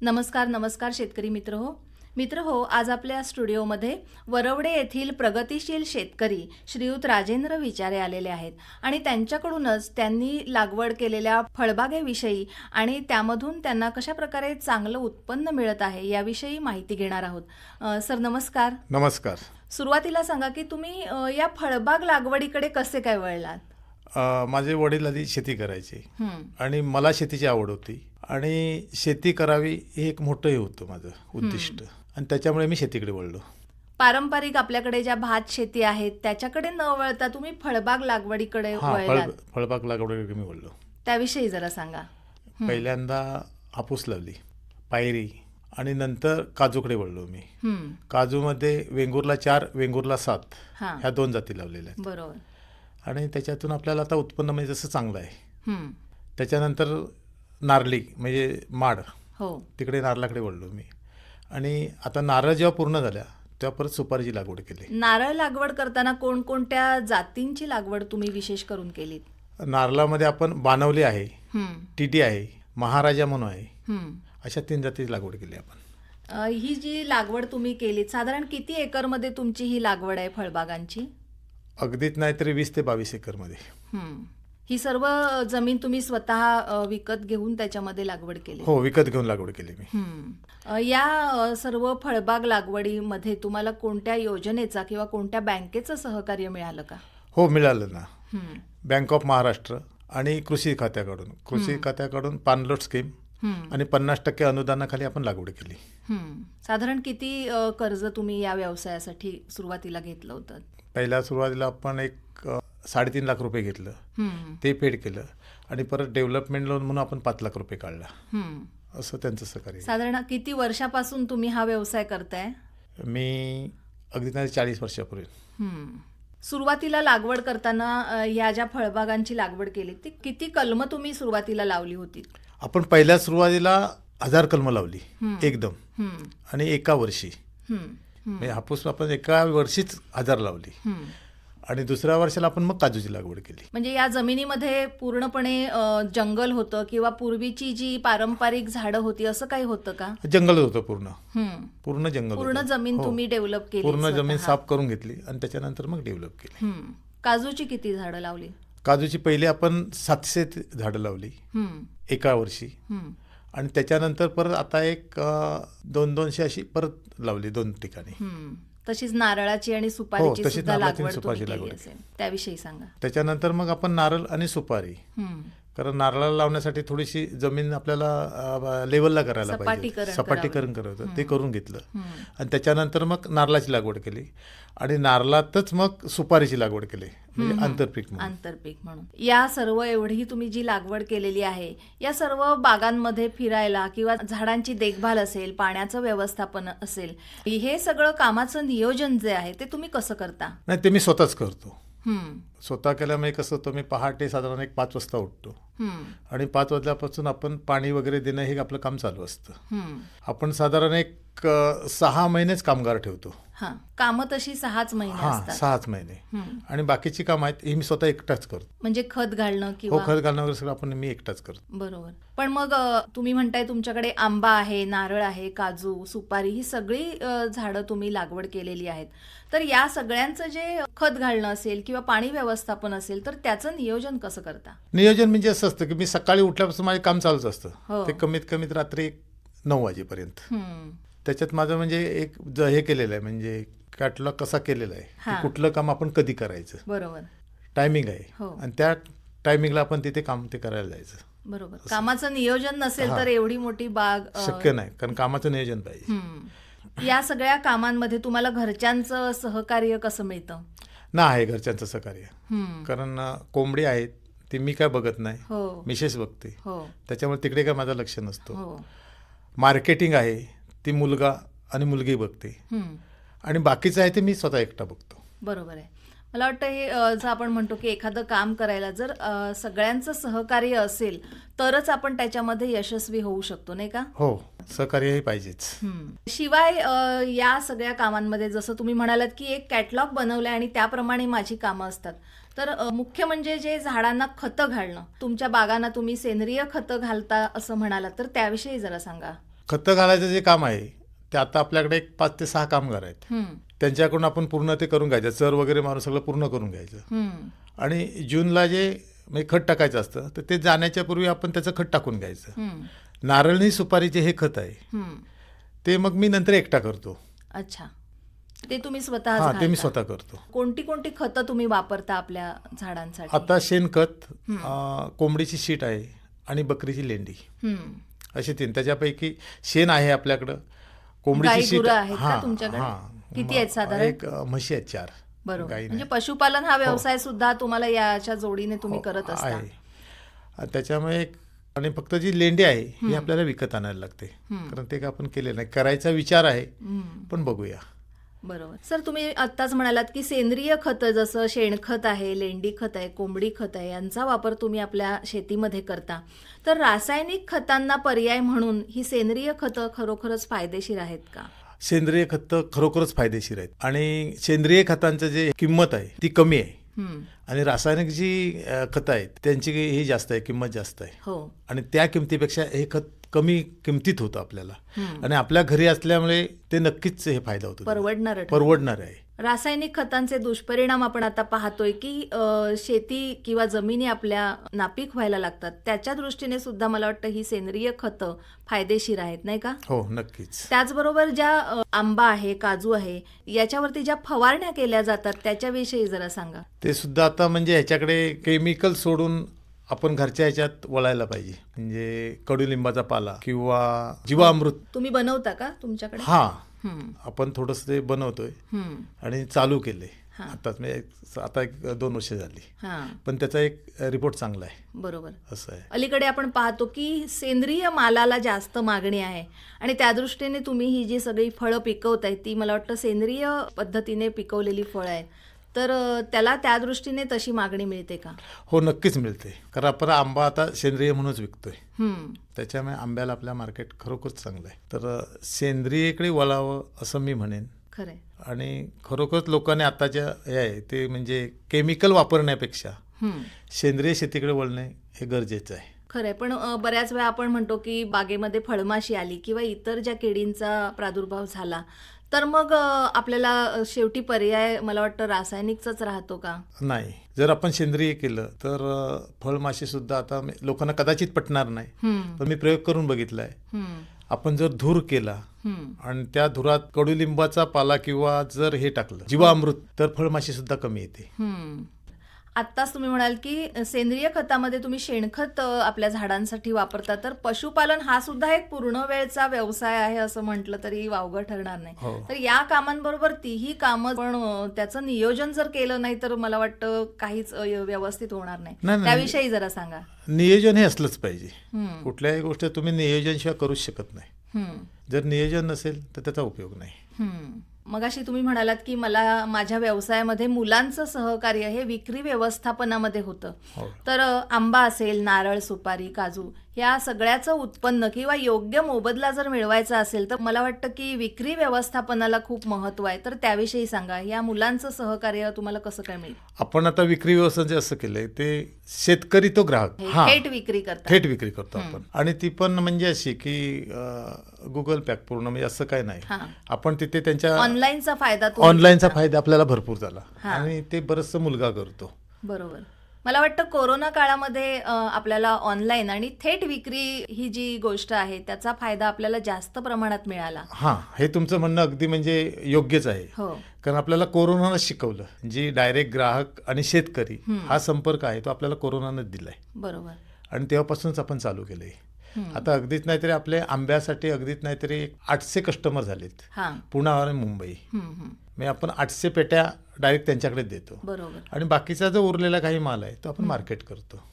नमस्कार शेतकरी मित्र हो आज आपल्या स्टुडिओमध्ये वरवडे येथील प्रगतिशील शेतकरी श्रीयुत राजेंद्र विचारे आलेले आहेत आणि त्यांच्याकडूनच त्यांनी लागवड केलेल्या फळबागेविषयी आणि त्यामधून त्यांना कशा प्रकारे चांगलं उत्पन्न मिळत आहे याविषयी माहिती घेणार आहोत। सर नमस्कार। नमस्कार। सुरुवातीला सांगा की तुम्ही या फळबाग लागवडीकडे कसे काय वळलात? माझे वडील आधी शेती करायचे आणि मला शेतीची आवड होती आणि शेती करावी हे एक मोठं हे होतं माझं उद्दिष्ट आणि त्याच्यामुळे मी शेतीकडे वळलो। पारंपरिक आपल्याकडे ज्या भात शेती आहेत त्याच्याकडे न वळता तुम्ही फळबाग लागवडीकडे वळलात। फळबाग लागवडीकडे मी वळलो। त्याविषयी जरा सांगा। पहिल्यांदा हापूस लावली, पायरी आणि नंतर काजूकडे वळलो मी। काजूमध्ये वेंगुर्ला 4 वेंगुर्ला 7 ह्या 2 जाती लावलेल्या आहेत। बरोबर। आणि त्याच्यातून आपल्याला आता उत्पन्न म्हणजे जसं चांगलं आहे। त्याच्यानंतर नारळी म्हणजे माड, तिकडे नारळाकडे वळलो मी आणि आता नारळ जेव्हा पूर्ण झाल्या तेव्हा परत सुपारीची लागवड केली। नारळ लागवड करताना कोणकोणत्या जातींची लागवड तुम्ही विशेष करून केलीत? नारळामध्ये आपण बानवली आहे, टीटी आहे, महाराजा म्हणून आहे, अशा 3 जातीची लागवड केली आपण। ही जी लागवड तुम्ही केलीत साधारण किती एकरमध्ये तुमची ही लागवड आहे फळबागांची? अगदीच नाही तरी 20 ते 22 एकरमध्ये। ही सर्व जमीन तुम्ही स्वतः विकत घेऊन त्याच्यामध्ये लागवड केली? हो, विकत घेऊन लागवड केली मी। या सर्व फळबाग लागवडीमध्ये तुम्हाला कोणत्या योजनेचा किंवा कोणत्या बँकेचं सहकार्य मिळालं का? हो, मिळालं ना। बँक ऑफ महाराष्ट्र आणि कृषी खात्याकडून पाणलोट स्कीम आणि 50% अनुदानाखाली आपण लागवड केली। साधारण किती कर्ज तुम्ही या व्यवसायासाठी सुरुवातीला घेतलं होतं? पहिल्या सुरुवातीला आपण एक 3.5 लाख रुपये घेतलं, ते पेड केलं आणि परत डेव्हलपमेंट लोन म्हणून आपण 5 लाख रुपये काढला। असं त्यांचं सहकार्य। साधारण किती वर्षापासून तुम्ही हा व्यवसाय करताय? मी अगदी 40 वर्षापूर्वी। सुरुवातीला लागवड करताना या ज्या फळबागांची लागवड केली ती किती कलमं तुम्ही सुरुवातीला लावली होती? आपण पहिल्या सुरुवातीला 1000 कलमं लावली एकदम आणि एका वर्षी। म्हणजे हापूस आपण एका वर्षीच 1000 लावली आणि दुसऱ्या वर्षाला आपण मग काजूची लागवड केली। म्हणजे या जमिनीमध्ये पूर्णपणे जंगल होतं किंवा पूर्वीची जी पारंपरिक झाडं होती असं काही होतं का? जंगल होतं, पूर्ण जंगल। पूर्ण जमीन तुम्ही डेव्हलप केली? पूर्ण जमीन साफ करून घेतली आणि त्याच्यानंतर मग डेव्हलप केली। काजूची किती झाडं लावली? काजूची पहिली आपण 700 झाडं लावली एका वर्षी आणि त्याच्यानंतर परत आता एक 200 अशी परत लावली 2 ठिकाणी। तशीच नारळाची आणि सुपारीची सुद्धा लागवड केली असेल, त्याविषयी सांगा। त्याच्यानंतर मग आपण नारळ आणि सुपारी, कारण नारळाला लावण्यासाठी थोडीशी जमीन आपल्याला लेवलला करायला पाहिजे, सपाटीकरण करायचं, ते करून घेतलं आणि त्याच्यानंतर मग नारळाची लागवड केली आणि नारळातच मग सुपारीची लागवड केली, म्हणजे आंतरपीक म्हणून। या सर्व एवढी तुम्ही जी लागवड केलेली आहे या सर्व बागांमध्ये फिरायला किंवा झाडांची देखभाल असेल, पाण्याचं व्यवस्थापन असेल, हे सगळं कामाचं नियोजन जे आहे ते तुम्ही कसं करता? नाही, ते मी स्वतःच करतो। स्वतः केल्यामुळे कसं होतं, मी पहाटे साधारण 5 वाजता उठतो आणि 5 वाजल्यापासून आपण पाणी वगैरे देणं हे आपलं काम चालू असतं। आपण साधारण 6 महिनेच कामगार ठेवतो। कामं तशी 6च महिने असतात? 6च महिने आणि बाकीची कामं आहेत ही मी स्वतः एकटाच करतो। म्हणजे खत घालणं किंवा? हो, खत घालणं वगैरे सगळं आपण मी एकटाच करतो। बरोबर। पण मग तुम्ही म्हणताय तुमच्याकडे आंबा आहे, नारळ आहे, काजू, सुपारी ही सगळी झाडं तुम्ही लागवड केलेली आहेत, तर या सगळ्यांचं जे खत घालणं असेल किंवा पाणी व्यवस्थापन असेल तर त्याचं नियोजन कसं करता? नियोजन म्हणजे असं असतं की मी सकाळी उठल्यापासून माझे काम चालूच असतं, ते कमीत कमी रात्री 9 वाजेपर्यंत। त्याच्यात माझं म्हणजे एक हे केलेलं आहे, म्हणजे कॅटलॉग कसा केलेला आहे, कुठलं काम आपण कधी करायचं, बरोबर टायमिंग आहे आणि त्या टायमिंगला आपण तिथे काम ते करायला जायचं। बरोबर। कामाचं नियोजन नसेल तर एवढी मोठी बाग शक्य नाही, कारण कामाचं नियोजन पाहिजे। या सगळ्या कामांमध्ये तुम्हाला घरच्यांचं सहकार्य कसं मिळतं? आहे घरच्यांचं सहकार्य, कारण कोंबडी आहेत ती मी काय बघत नाही, मिसेस बघते, त्याच्यामुळे तिकडे काय माझं लक्ष नसतं। मार्केटिंग आहे ती मुलगा आणि मुलगी बघते आणि बाकीचं आहे ते मी स्वतः एकटा बघतो। बरोबर आहे। मला वाटतं हे जर आपण म्हणतो की एखादं काम करायला जर सगळ्यांचं सहकार्य असेल तरच आपण त्याच्यामध्ये यशस्वी होऊ शकतो, नाही का? हो, सहकार्यही पाहिजेच। शिवाय या सगळ्या कामांमध्ये जसं तुम्ही म्हणालात की एक कॅटलॉग बनवलंय आणि त्याप्रमाणे माझी कामं असतात, तर मुख्य म्हणजे जे झाडांना खतं घालणं, तुमच्या बागांना तुम्ही सेंद्रिय खतं घालता असं म्हणालात, तर त्याविषयी जरा सांगा। खतं घालायचं जे काम आहे ते आता आपल्याकडे एक 5 ते 6 कामगार आहेत. त्यांच्याकडून आपण पूर्ण ते करून घ्यायचं, चर वगैरे मारून सगळं पूर्ण करून घ्यायचं. आणि जूनला जे म्हणजे खत टाकायचं असतं तर ते जाण्याच्या पूर्वी आपण त्याचं खत टाकून घ्यायचं. नारळी सुपारीचे हे खत आहे ते मग मी नंतर एकटा करतो. अच्छा, ते तुम्ही स्वतः? हां, ते मी स्वतः करतो. कोणती कोणती खतं तुम्ही वापरता आपल्या झाडांसाठी? आता शेणखत, कोंबडीची शीट आहे आणि बकरीची लेंडी, असे 3. त्याच्यापैकी शेण आहे आपल्याकडं, कोंबडीची शीट आहेत का तुमच्याकडे? किती आहेत साधारण? एक म्हशी आहेत 4. बरोबर. म्हणजे पशुपालन हा व्यवसाय सुद्धा तुम्हाला याच्या जोडीने तुम्ही करत असता. त्याच्यामुळे आणि फक्त जी लेंडी आहे ही आपल्याला विकत आणायला लागते, कारण ते का आपण केलेलं नाही. करायचा विचार आहे पण बघूया. बरोबर. सर, तुम्ही आत्ताच म्हणालात की सेंद्रिय खतं जसं शेणखत आहे, लेंडी खत आहे, कोंबडी खत आहे, यांचा वापर तुम्ही आपल्या शेतीमध्ये करता. तर रासायनिक खतांना पर्याय म्हणून ही सेंद्रिय खतं खरोखरच फायदेशीर आहेत का? सेंद्रिय खतं खरोखरच फायदेशीर आहेत आणि सेंद्रिय खतांचं जे किंमत आहे ती कमी आहे आणि रासायनिक जी खतं आहेत त्यांची ही जास्त आहे, किंमत जास्त आहे. हो. आणि त्या किमतीपेक्षा हे खत कमी किमतीत होतं आपल्याला आणि आपल्या घरी असल्यामुळे ते नक्कीच हे फायदा होतो, परवडणार आहे. रासायनिक खतांचे दुष्परिणाम आपण आता पाहतोय की शेती किंवा जमिनी आपल्या नापीक व्हायला लागतात. त्याच्या दृष्टीने सुद्धा मला वाटतं ही सेंद्रिय खतं फायदेशीर आहेत, नाही का? हो, नक्कीच. त्याचबरोबर ज्या आंबा आहे, काजू आहे, याच्यावरती ज्या फवारण्या केल्या जातात त्याच्याविषयी जरा सांगा. ते सुद्धा आता म्हणजे ह्याच्याकडे केमिकल सोडून आपण घरच्या ह्याच्यात वळायला पाहिजे. म्हणजे कडुलिंबाचा पाला किंवा जीवामृत तुम्ही बनवता का तुमच्याकडे? हा, आपण थोडंसं ते बनवतोय आणि चालू केले आताच, म्हणजे आता 1-2 वर्ष झाली, पण त्याचा एक रिपोर्ट चांगला आहे. बरोबर. असं आहे. अलीकडे आपण पाहतो की सेंद्रिय मालाला जास्त मागणी आहे आणि त्या दृष्टीने तुम्ही ही जी सगळी फळं पिकवताय ती मला वाटतं सेंद्रिय पद्धतीने पिकवलेली फळं आहेत, तर त्याला त्या दृष्टीने तशी मागणी मिळते का? हो, नक्कीच मिळते, कारण आपण आंबा आता सेंद्रिय म्हणूनच विकतोय. त्याच्यामुळे आंब्याला आपल्या मार्केट खरोखरच चांगलं आहे. तर सेंद्रियकडे वळावं असं मी म्हणेन. खरंय. आणि खरोखरच लोकांनी आताच्या हे आहे ते म्हणजे केमिकल वापरण्यापेक्षा सेंद्रिय शेतीकडे वळणे हे गरजेचं आहे. खरंय. पण बऱ्याच वेळा आपण म्हणतो की बागेमध्ये फळमाशी आली किंवा इतर ज्या किडींचा प्रादुर्भाव झाला तर मग आपल्याला शेवटी पर्याय मला वाटतं रासायनिकचाच राहतो का? नाही, जर आपण सेंद्रिय केलं तर फळमाशी सुद्धा आता लोकांना कदाचित पटणार नाही, पण मी प्रयोग करून बघितलाय. आपण जर धूर केला आणि त्या धुरात कडुलिंबाचा पाला किंवा जर हे टाकलं जीवामृत तर फळमाशी सुद्धा कमी येते. आत्ताच तुम्ही म्हणाल की सेंद्रिय खतामध्ये तुम्ही शेणखत आपल्या झाडांसाठी वापरता, तर पशुपालन हा सुद्धा एक पूर्ण वेळचा व्यवसाय आहे असं म्हटलं तरी वावगं ठरणार नाही. तर या कामांबरोबर तीही कामं पण त्याचं नियोजन जर केलं नाही तर मला वाटतं काहीच व्यवस्थित होणार नाही. त्याविषयी जरा सांगा. नियोजन हे असलंच पाहिजे. कुठल्याही गोष्ट तुम्ही नियोजनशिवाय करूच शकत नाही. जर नियोजन नसेल तर त्याचा उपयोग नाही. मगाशी तुम्ही म्हणालात की मला माझ्या व्यवसायामध्ये मुलांचं सहकार्य हे विक्री व्यवस्थापनामध्ये होतं. तर आंबा असेल, नारळ, सुपारी, काजू या सगळ्याचं उत्पन्न किंवा योग्य मोबदला जर मिळवायचा असेल तर मला वाटतं की विक्री व्यवस्थापनाला खूप महत्व आहे. तर त्याविषयी सांगा. या मुलांचं सहकार्य तुम्हाला कसं काय मिळेल? आपण आता विक्री व्यवस्थापन असं केलंय ते शेतकरी तो ग्राहक थेट विक्री करतो आपण. आणि ती पण म्हणजे अशी की गुगल पॅक पूर्ण म्हणजे असं काय नाही. आपण तिथे त्यांच्या ऑनलाईनचा फायदा आपल्याला भरपूर झाला आणि ते बरंचसं मुलगा करतो. बरोबर. मला वाटतं कोरोना काळामध्ये आपल्याला ऑनलाईन आणि थेट विक्री ही जी गोष्ट आहे त्याचा फायदा आपल्याला जास्त प्रमाणात मिळाला. हे तुमचं म्हणणं अगदी म्हणजे योग्यच आहे. कारण आपल्याला कोरोनानं शिकवलं. जी डायरेक्ट ग्राहक आणि शेतकरी हा संपर्क आहे तो आपल्याला कोरोनानंच दिलाय. बरोबर. आणि तेव्हापासूनच आपण चालू केलंय. आता अगदीच नाहीतरी आपले आंब्यासाठी अगदीच नाहीतरी 800 कस्टमर झालेत, पुणे आणि मुंबई. म्हणजे आपण 800 पेट्या डायरेक्ट त्यांच्याकडेच देतो. बरोबर. आणि बाकीचा जो उरलेला काही माल आहे तो आपण मार्केट करतो.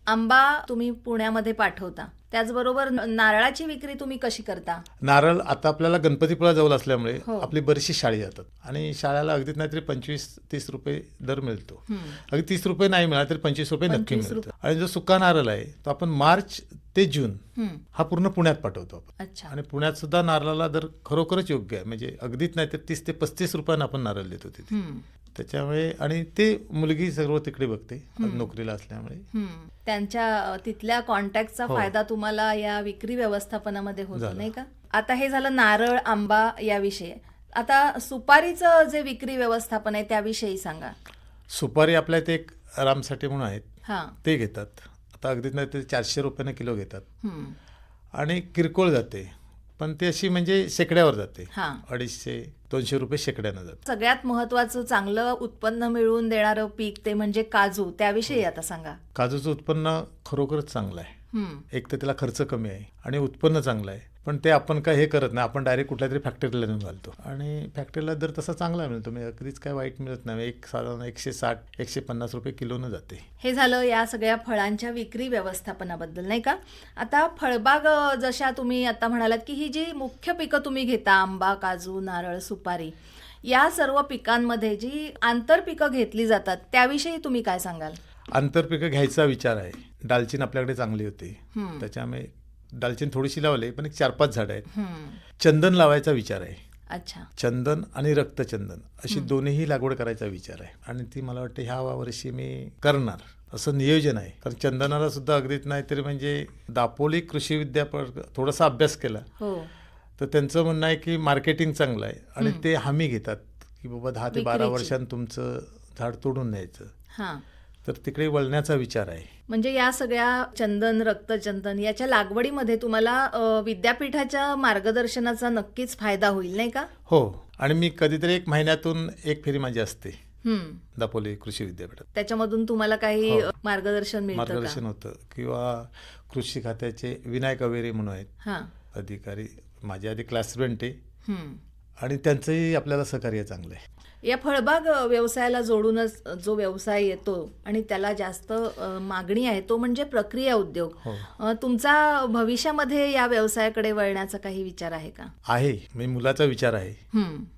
आंबा तुम्ही पुण्यामध्ये पाठवता, त्याचबरोबर नारळाची विक्री तुम्ही कशी करता? नारळ आता आपल्याला गणपतीपुळा जवळ असल्यामुळे आपली बरीचशी शाळी जातात आणि शाळेला अगदीच नाहीतरी 25-30 रुपये दर मिळतो. अगदी 30 रुपये नाही मिळाला तरी 25 रुपये नक्की मिळतो. आणि जो सुका नारळ आहे तो आपण मार्च ते जून हा पूर्ण पुण्यात पाठवतो आपण. आणि पुण्यात सुद्धा नारळाला दर खरोखरच योग्य आहे. म्हणजे अगदीच नाही तर 30 ते 35 रुपयांना आपण नारळ देतो तिथे. त्याच्यामुळे आणि ते मुलगी सर्व तिकडे बघते आज नोकरीला असल्यामुळे. त्यांच्या तिथल्या कॉन्टॅक्टचा हो. फायदा तुम्हाला या विक्री व्यवस्थापनामध्ये होतो झाला. नाही का? आता हे झालं नारळ, आंबा याविषयी. आता सुपारीचं जे विक्री व्यवस्थापन आहे त्याविषयी सांगा. सुपारी आपल्या इथे एक रामसाठी म्हणून आहेत, हां. ते घेतात. आता अगदीच नाही ते 400 रुपयाने किलो घेतात हं. आणि किरकोळ जाते, पण ते अशी म्हणजे शेकड्यावर जाते. हां. 250-200 रुपये शेकड्यानं जाते. सगळ्यात महत्वाचं चांगलं उत्पन्न मिळवून देणारं पीक ते म्हणजे काजू, त्याविषयी आता सांगा. काजूचं उत्पन्न खरोखरच चांगलं आहे. एक तर त्याला खर्च कमी आहे आणि उत्पन्न चांगलं आहे, पण ते आपण काय हे करत नाही, आपण डायरेक्ट कुठल्या तरी फॅक्टरीला नेऊन घालतो आणि फॅक्टरीला दर तसा चांगला मिळतो, म्हणजे अगदीच काय वाईट मिळत नाही. एक साधारण 160-150 रुपये किलोनं जाते. हे झालं या सगळ्या फळांच्या विक्री व्यवस्थापनाबद्दल नाही का? आता फळबाग जशा तुम्ही आता म्हणालात की ही जी मुख्य पिकं तुम्ही घेता, आंबा, काजू, नारळ, सुपारी, या सर्व पिकांमध्ये जी आंतरपिकं घेतली जातात त्याविषयी तुम्ही काय सांगाल? आंतरपिकं घ्यायचा विचार आहे. डालचिन आपल्याकडे चांगली होती, त्याच्यामुळे डालचिन थोडीशी लावली, पण एक 4-5 झाडं आहेत. चंदन लावायचा विचार आहे. अच्छा. चंदन आणि रक्तचंदन अशी दोन्हीही लागवड करायचा विचार आहे आणि ती मला वाटतं ह्या वर्षी मी करणार असं नियोजन आहे. कारण चंदनाला सुद्धा अगदीच नाही तरी म्हणजे दापोली कृषी विद्यापीठ थोडासा अभ्यास केला हो. तर त्यांचं म्हणणं आहे की मार्केटिंग चांगलं आहे आणि ते हमी घेतात की बाबा 10 ते 12 वर्षांत तुमचं झाड तोडून न्यायचं. हां. तर तिकडे वळण्याचा विचार आहे. म्हणजे या सगळ्या चंदन, रक्तचंदन याच्या लागवडीमध्ये तुम्हाला विद्यापीठाच्या मार्गदर्शनाचा नक्कीच फायदा होईल नाही का? हो, आणि मी कधीतरी 1 महिन्यातून एक फेरी माझी असते दापोली कृषी विद्यापीठात. त्याच्यामधून तुम्हाला काही मार्गदर्शन मिळतं का? मार्गदर्शन होतं किंवा कृषी खात्याचे विनायक अवेरे म्हणून आहेत हां. अधिकारी, माझ्या आधी क्लासमेट आहे हं. आणि त्यांचंही आपल्याला सहकार्य चांगलं आहे. या फळबाग व्यवसायाला जोडूनच जो व्यवसाय येतो आणि त्याला जास्त मागणी आहे तो म्हणजे प्रक्रिया उद्योग. तुमचा भविष्यामध्ये या व्यवसायाकडे वळण्याचा काही विचार आहे का? आहे, म्हणजे मुलाचा विचार आहे.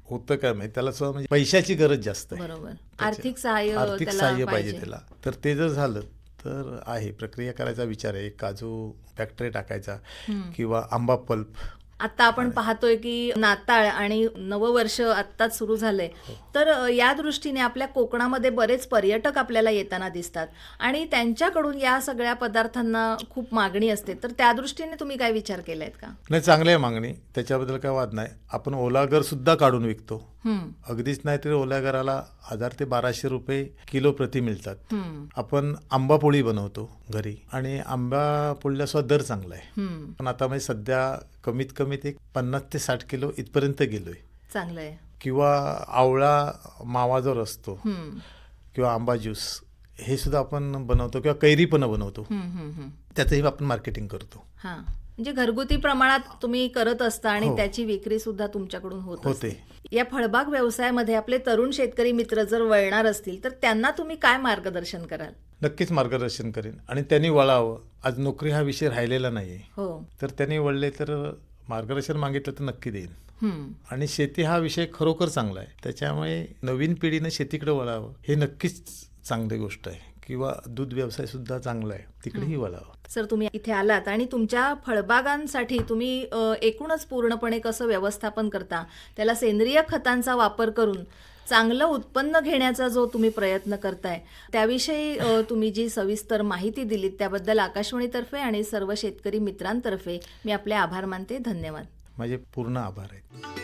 होतं काय माहिती, त्याला सुद्धा म्हणजे पैशाची गरज जास्त आहे. बरोबर. आर्थिक सहाय्य पाहिजे त्याला. तर ते जर झालं तर आहे, प्रक्रिया करायचा विचार आहे. काजू फॅक्टरी टाकायचा किंवा आंबा पल्प. आता आपण पाहतोय की नाताळ आणि नववर्ष आत्ताच सुरू झालंय, तर या दृष्टीने आपल्या कोकणामध्ये बरेच पर्यटक आपल्याला येताना दिसतात आणि त्यांच्याकडून या सगळ्या पदार्थांना खूप मागणी असते. तर त्या दृष्टीने तुम्ही काय विचार केलायत का? नाही, चांगली आहे मागणी, त्याच्याबद्दल काय वाद नाही. आपण ओलागर सुद्धा काढून विकतो. अगदीच नाही तरी ओलागराला 1000 ते 1200 रुपये किलो प्रति मिळतात. आपण आंबा पोळी बनवतो घरी आणि आंबा पोळीला सुद्धा दर चांगला आहे. पण आता म्हणजे सध्या कमीत कमी ते 50 ते 60 किलो इथपर्यंत गेलोय. चांगलं आहे. किंवा आवळा मावा जो असतो किंवा आंबा ज्यूस हे सुद्धा आपण बनवतो किंवा कैरी पण बनवतो, त्याचंही आपण मार्केटिंग करतो. हां, म्हणजे घरगुती प्रमाणात तुम्ही करत असता आणि त्याची विक्री सुद्धा तुमच्याकडून होते. या फळबाग व्यवसायामध्ये आपले तरुण शेतकरी मित्र जर वळणार असतील तर त्यांना तुम्ही काय मार्गदर्शन कराल? नक्कीच मार्गदर्शन करेन आणि त्यांनी वळावं. आज नोकरी हा विषय राहिलेला नाहीये. तर त्यांनी वळले तर मार्गदर्शन मागितलं तर नक्की देईन. आणि शेती हा विषय खरोखर चांगला आहे, त्याच्यामुळे नवीन पिढीनं शेतीकडे वळावं हे नक्कीच चांगली गोष्ट आहे. किंवा दूध व्यवसाय सुद्धा चांगला आहे, तिकडेही वळावं. सर, तुम्ही इथे आलात आणि तुमच्या फळबागांसाठी तुम्ही एकूणच पूर्णपणे कसं व्यवस्थापन करता, त्याला सेंद्रिय खतांचा वापर करून चांगलं उत्पन्न घेण्याचा जो तुम्ही प्रयत्न करताय त्याविषयी तुम्ही जी सविस्तर माहिती दिलीत त्याबद्दल आकाशवाणीतर्फे आणि सर्व शेतकरी मित्रांतर्फे मी आपले आभार मानते. धन्यवाद. माझे पूर्ण आभार आहेत.